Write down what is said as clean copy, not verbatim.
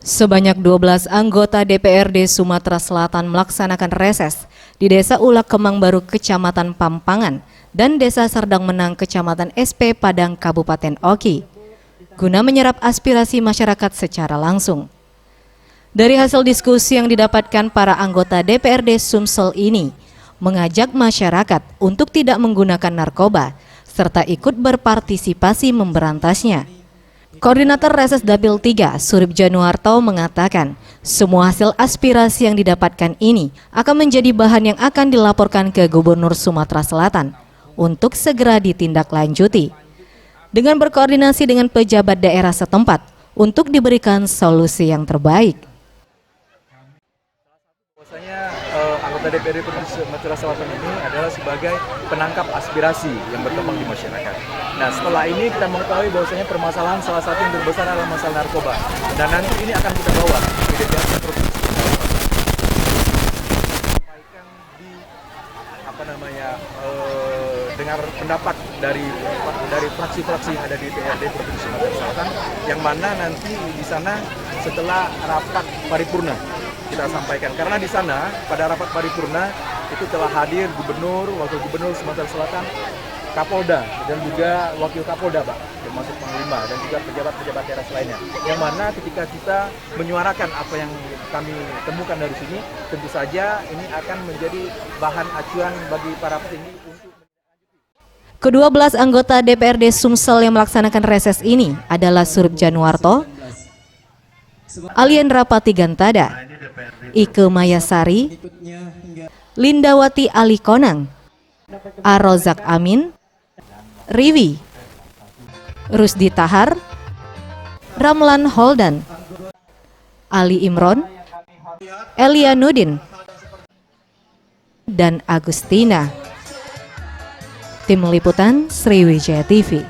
Sebanyak 12 anggota DPRD Sumatera Selatan melaksanakan reses di Desa Ulak Kemang Baru, Kecamatan Pampangan, dan Desa Serdang Menang, Kecamatan SP Padang, Kabupaten Oki, guna menyerap aspirasi masyarakat secara langsung. Dari hasil diskusi yang didapatkan, para anggota DPRD Sumsel ini mengajak masyarakat untuk tidak menggunakan narkoba, serta ikut berpartisipasi memberantasnya. Koordinator Reses Dapil 3, Surip Januarto, mengatakan semua hasil aspirasi yang didapatkan ini akan menjadi bahan yang akan dilaporkan ke Gubernur Sumatera Selatan untuk segera ditindaklanjuti dengan berkoordinasi dengan pejabat daerah setempat untuk diberikan solusi yang terbaik. Anggota DPRD Provinsi Sumatera Selatan ini adalah sebagai penangkap aspirasi yang berkembang di masyarakat. Nah, setelah ini kita mengetahui bahwasanya permasalahan salah satu yang terbesar adalah masalah narkoba, dan nanti ini akan kita bawa di DPRD Provinsi Sumatera Selatan. Sampaikan di dengar pendapat dari fraksi-fraksi yang ada di DPRD Provinsi Sumatera Selatan, yang mana nanti di sana setelah rapat paripurna kita sampaikan, karena di sana pada rapat paripurna itu telah hadir Gubernur, Wakil Gubernur Sumatera Selatan, Kapolda, dan juga Wakil Kapolda, Pak, termasuk Panglima dan juga pejabat-pejabat daerah lainnya. Yang mana ketika kita menyuarakan apa yang kami temukan dari sini, tentu saja ini akan menjadi bahan acuan bagi para petinggi untuk Kedua belas anggota DPRD Sumsel yang melaksanakan reses ini adalah Surip Januarto, Aliendra Patigantada, Ike Mayasari, Lindawati Ali Konang, Arozak Amin, Riwi, Rusdi Tahar, Ramlan Holdan, Ali Imron, Elia Nudin, dan Agustina. Tim Liputan Sriwijaya TV.